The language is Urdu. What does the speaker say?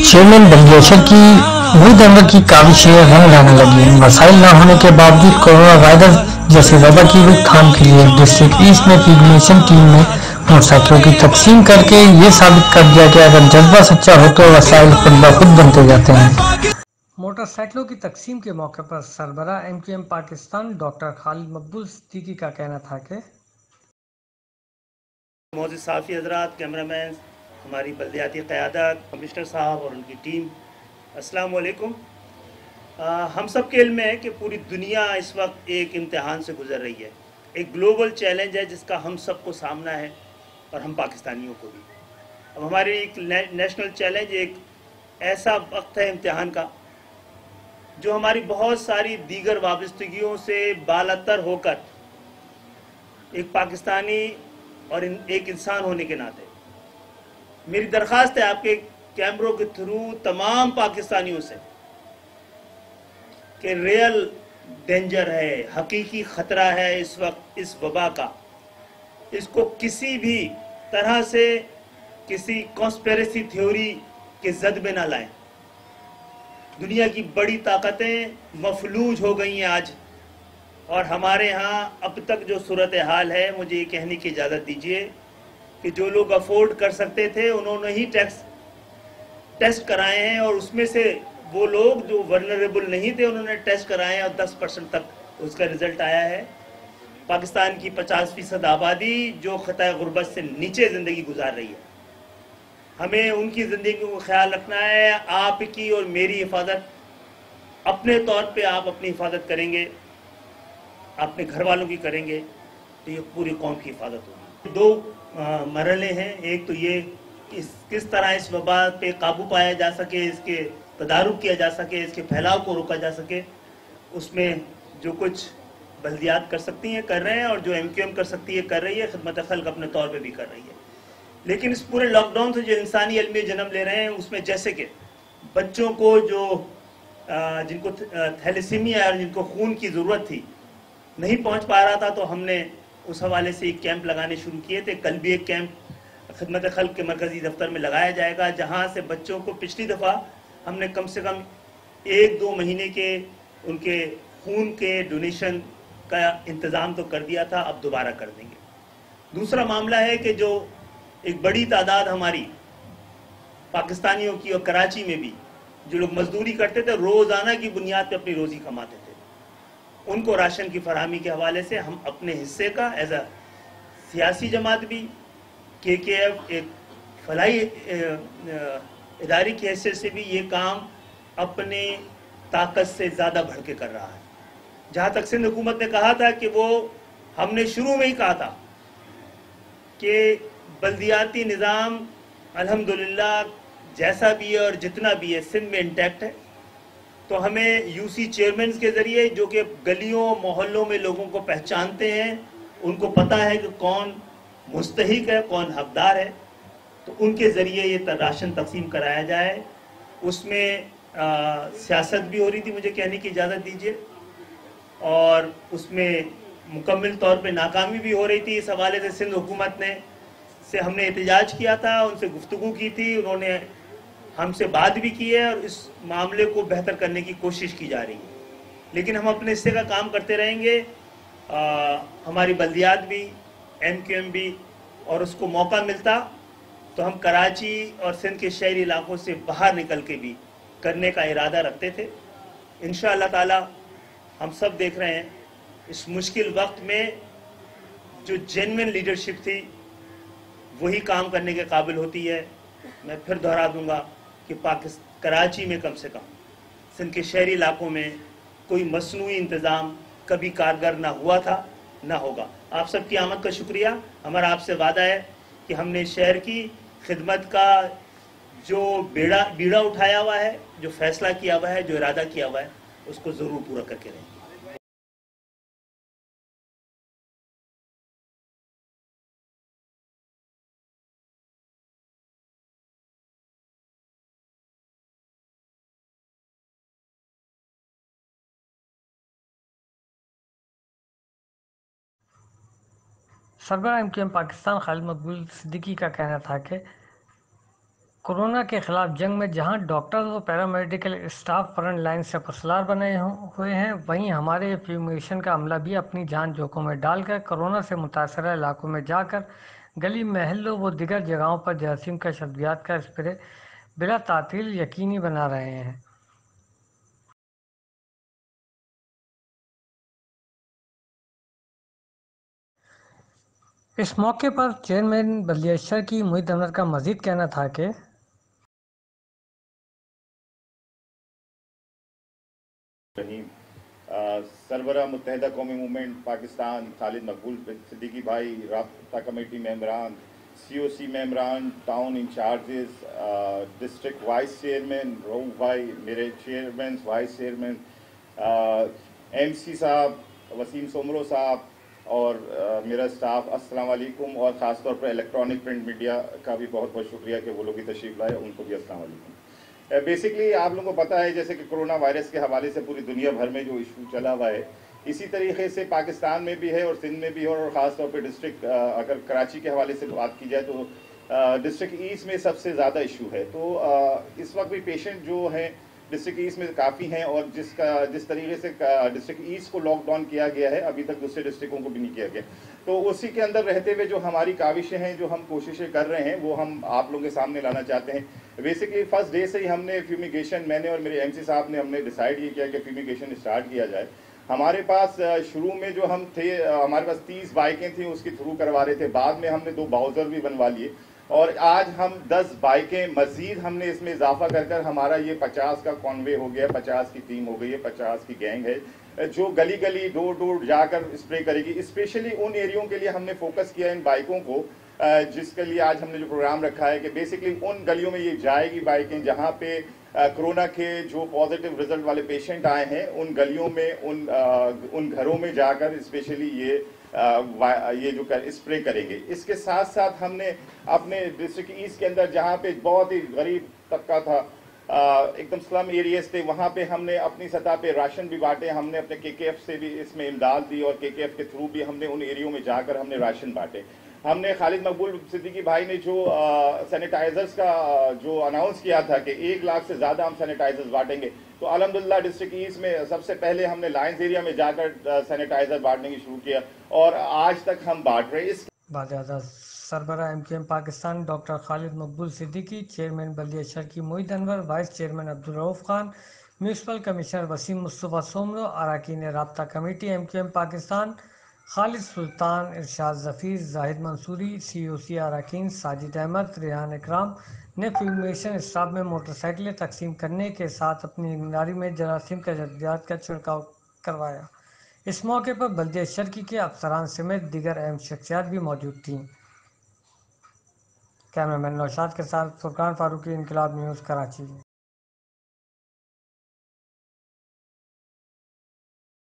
چیئرمین بلگیشر کی ملک انور کی کاوشیں رنگ لانے لگی۔ مسائل نہ ہونے کے باوجود کورونا وائرس جیسے وبا کی روک تھام کے لیے ڈسٹرکٹ ایسٹ میں فیگنیشن ٹیم میں موٹر سائیکلوں کی تقسیم کر کے یہ ثابت کر دیا کہ اگر جذبہ سچا ہو تو وسائل خود بخود بنتے جاتے ہیں۔ موٹر سائیکلوں کی تقسیم کے موقع پر سربراہ M Q M Pakistan doctor Khalid Maqbool Siddiqui کا کہنا تھا کہ معزز صحافی حضرات، کیمرہ مین، ہماری بلدیاتی قیادت، کمشنر صاحب اور ان کی ٹیم، السلام علیکم۔ ہم سب کے علم ہے کہ پوری دنیا اس وقت ایک امتحان سے گزر رہی ہے، ایک گلوبل چیلنج ہے جس کا ہم سب کو سامنا ہے اور ہم پاکستانیوں کو بھی۔ اب ہمارے ایک نیشنل چیلنج، ایک ایسا وقت ہے امتحان کا جو ہماری بہت ساری دیگر وابستگیوں سے بالاتر ہو کر ایک پاکستانی اور ایک انسان ہونے کے ناطے میری درخواست ہے آپ کے کیمروں کے تھرو تمام پاکستانیوں سے کہ ریئل ڈینجر ہے، حقیقی خطرہ ہے اس وقت اس وبا کا، اس کو کسی بھی طرح سے کسی کانسپیریسی تھیوری کے زد میں نہ لائیں۔ دنیا کی بڑی طاقتیں مفلوج ہو گئی ہیں آج، اور ہمارے ہاں اب تک جو صورتحال ہے، مجھے یہ کہنے کی اجازت دیجیے کہ جو لوگ افورڈ کر سکتے تھے انہوں نے ہی ٹیسٹ کرائے ہیں، اور اس میں سے وہ لوگ جو ورنریبل نہیں تھے انہوں نے ٹیسٹ کرائے ہیں، اور 10% تک اس کا رزلٹ آیا ہے۔ پاکستان کی 50% آبادی جو خطۂ غربت سے نیچے زندگی گزار رہی ہے، ہمیں ان کی زندگی کو خیال رکھنا ہے۔ آپ کی اور میری حفاظت اپنے طور پہ آپ اپنی حفاظت کریں گے، اپنے گھر والوں کی کریں گے، تو یہ پوری قوم کی حفاظت ہوگی۔ دو مرحلے ہیں، ایک تو یہ کہ کس طرح اس وبا پہ قابو پایا جا سکے، اس کے تدارک کیا جا سکے، اس کے پھیلاؤ کو روکا جا سکے۔ اس میں جو کچھ بلدیات کر سکتی ہیں کر رہے ہیں، اور جو ایم کیو ایم کر سکتی ہے کر رہی ہے، خدمت خلق اپنے طور پہ بھی کر رہی ہے۔ لیکن اس پورے لاک ڈاؤن سے جو انسانی علمی جنم لے رہے ہیں، اس میں جیسے کہ بچوں کو جو جن کو تھیلیسیمیا ہے اور جن کو خون کی ضرورت تھی، نہیں پہنچ پا رہا تھا، تو ہم نے اس حوالے سے ایک کیمپ لگانے شروع کیے تھے۔ کل بھی ایک کیمپ خدمت خلق کے مرکزی دفتر میں لگایا جائے گا، جہاں سے بچوں کو پچھلی دفعہ ہم نے کم سے کم 1-2 مہینے کے ان کے خون کے ڈونیشن کا انتظام تو کر دیا تھا، اب دوبارہ کر دیں گے۔ دوسرا معاملہ ہے کہ جو ایک بڑی تعداد ہماری پاکستانیوں کی، اور کراچی میں بھی جو لوگ مزدوری کرتے تھے، روزانہ کی بنیاد پہ اپنی روزی کماتے تھے، ان کو راشن کی فراہمی کے حوالے سے ہم اپنے حصے کا ایز اے سیاسی جماعت بھی، کے ایف ایک فلاحی ادارے کی حیثیت سے بھی یہ کام اپنے طاقت سے زیادہ بڑھ کے کر رہا ہے۔ جہاں تک سندھ حکومت نے کہا تھا کہ وہ، ہم نے شروع میں ہی کہا تھا کہ بلدیاتی نظام الحمدللہ جیسا بھی ہے اور جتنا بھی ہے سندھ میں انٹیکٹ ہے، تو ہمیں یو سی چیئرمینز کے ذریعے، جو کہ گلیوں محلوں میں لوگوں کو پہچانتے ہیں، ان کو پتہ ہے کہ کون مستحق ہے کون حقدار ہے، تو ان کے ذریعے یہ راشن تقسیم کرایا جائے۔ اس میں سیاست بھی ہو رہی تھی، مجھے کہنے کی اجازت دیجیے، اور اس میں مکمل طور پہ ناکامی بھی ہو رہی تھی۔ اس حوالے سے سندھ حکومت سے ہم نے احتجاج کیا تھا، ان سے گفتگو کی تھی، انہوں نے ہم سے بات بھی کی ہے، اور اس معاملے کو بہتر کرنے کی کوشش کی جا رہی ہے۔ لیکن ہم اپنے حصے کا کام کرتے رہیں گے، ہماری بلدیات بھی، ایم کیو ایم بھی، اور اس کو موقع ملتا تو ہم کراچی اور سندھ کے شہری علاقوں سے باہر نکل کے بھی کرنے کا ارادہ رکھتے تھے۔ انشاءاللہ تعالی ہم سب دیکھ رہے ہیں اس مشکل وقت میں جو جینوئن لیڈرشپ تھی وہی کام کرنے کے قابل ہوتی ہے۔ میں پھر دہرا دوں گا کہ کراچی میں کم سے کم سندھ کے شہری علاقوں میں کوئی مصنوعی انتظام کبھی کارگر نہ ہوا تھا، نہ ہوگا۔ آپ سب کی آمد کا شکریہ۔ ہمارا آپ سے وعدہ ہے کہ ہم نے شہر کی خدمت کا جو بیڑا اٹھایا ہوا ہے، جو فیصلہ کیا ہوا ہے، جو ارادہ کیا ہوا ہے، اس کو ضرور پورا کر کے رہیں گے۔ سربراہ MQM پاکستان خالد مقبول صدیقی کا کہنا تھا کہ کورونا کے خلاف جنگ میں جہاں ڈاکٹرز اور پیرامیڈیکل اسٹاف فرنٹ لائن سے پرسلار بنے ہوئے ہیں، وہیں ہمارے فیومیگیشن کا عملہ بھی اپنی جان جوکھم میں ڈال کر کورونا سے متاثرہ علاقوں میں جا کر گلی محلوں و دیگر جگہوں پر جراثیم کا ادویات کا اسپرے بلا تعطیل یقینی بنا رہے ہیں۔ اس موقع پر چیئرمین بلدیہ شہر کی محیط انور کا مزید کہنا تھا کہ سربراہ متحدہ قومی موومنٹ پاکستان خالد مقبول صدیقی بھائی، رابطہ کمیٹی ممبران، COC ممبران، town incharges, district vice chairman Rauf بھائی، میرے چیئرمین وائس چیئرمین MC صاحب، وسیم سومرو صاحب اور میرا سٹاف، السلام علیکم۔ اور خاص طور پر الیکٹرانک پرنٹ میڈیا کا بھی بہت بہت شکریہ کہ وہ لوگ بھی تشریف لائے، ان کو بھی السلام علیکم۔ بیسکلی آپ لوگوں کو پتہ ہے جیسے کہ کرونا وائرس کے حوالے سے پوری دنیا بھر میں جو ایشو چلا ہوا ہے، اسی طریقے سے پاکستان میں بھی ہے اور سندھ میں بھی ہے، اور خاص طور پہ ڈسٹرکٹ اگر کراچی کے حوالے سے بات کی جائے تو ڈسٹرکٹ ایسٹ میں سب سے زیادہ ایشو ہے۔ تو اس وقت بھی پیشنٹ جو ہیں ڈسٹرکٹ ایسٹ میں کافی ہیں، اور جس طریقے سے ڈسٹرکٹ ایسٹ کو لاک ڈاؤن کیا گیا ہے، ابھی تک دوسرے ڈسٹرکٹوں کو بھی نہیں کیا گیا۔ تو اسی کے اندر رہتے ہوئے جو ہماری کاوشیں ہیں، جو ہم کوششیں کر رہے ہیں، وہ ہم آپ لوگوں کے سامنے لانا چاہتے ہیں۔ بیسکلی فرسٹ ڈے سے ہی ہم نے فیومیگیشن، میں نے اور میرے MC صاحب نے، ہم نے ڈیسائیڈ یہ کیا کہ فیومیگیشن اسٹارٹ کیا جائے۔ ہمارے پاس شروع میں جو ہم تھے، ہمارے پاس 30 بائکیں تھیں، اس کے تھرو کروا رہے تھے، بعد میں ہم نے 2 باؤزر بھی بنوا لیے، اور آج ہم 10 بائکیں مزید ہم نے اس میں اضافہ کر ہمارا یہ 50 کا کانوے ہو گیا، 50 کی ٹیم ہو گئی ہے، 50 کی گینگ ہے جو گلی گلی ڈور ڈور جا کر اسپرے کرے گی۔ اسپیشلی ان ایریوں کے لیے ہم نے فوکس کیا ان بائکوں کو، جس کے لیے آج ہم نے جو پروگرام رکھا ہے کہ بیسکلی ان گلیوں میں یہ جائے گی بائکیں جہاں پہ کرونا کے جو پازیٹیو رزلٹ والے پیشنٹ آئے ہیں، ان گلیوں میں، ان گھروں میں جا کر اسپیشلی یہ جو اسپرے کریں گے۔ اس کے ساتھ ساتھ ہم نے اپنے ڈسٹرکٹ ایسٹ کے اندر جہاں پہ بہت ہی غریب طبقہ تھا، ایک دم سلم ایریاز تھے، وہاں پہ ہم نے اپنی سطح پہ راشن بھی بانٹے، ہم نے اپنے KKF سے بھی اس میں امداد دی، اور KKF کے تھرو بھی ہم نے ان ایریوں میں جا کر ہم نے راشن بانٹے۔ ہم نے خالد مقبول صدیقی بھائی نے جو سینیٹائزرز کا جو اناؤنس کیا تھا کہ 1 لاکھ سے زیادہ ہم سینیٹائزرز بانٹیں گے، تو الحمدللہ ڈسٹرکٹ ایسٹ میں سب سے پہلے ہم نے لائنز ایریا میں جا کر سینیٹائزر بانٹنے کی شروع کیا، اور آج تک ہم بانٹ رہے ہیں۔ بعد ازاں سربراہ MQM Pakistan doctor Khalid Maqbool Siddiqui, chairman بلدیہ شہر کی Muheet Anwar, vice chairman Abdul Rauf Khan, municipal commissioner Waseem Mustafa Soomro, اراکین رابطہ committee MQM Pakistan, Khalid Sultan, Irshad Zafeer, Zahid Mansoori, COC اراکین، ساجد احمد، ریحان اکرام نے فیومیگیشن اسٹاف میں موٹر سائیکلیں تقسیم کرنے کے ساتھ اپنی ناری میں جراثیم کے ادویات کا چھڑکاؤ کروایا۔ اس موقع پر بلدیہ شرکی کے افسران سمیت دیگر اہم شخصیات بھی موجود تھیں۔ کیمرہ مین نوشاد کے ساتھ فرقان فاروقی، انقلاب نیوز، کراچی۔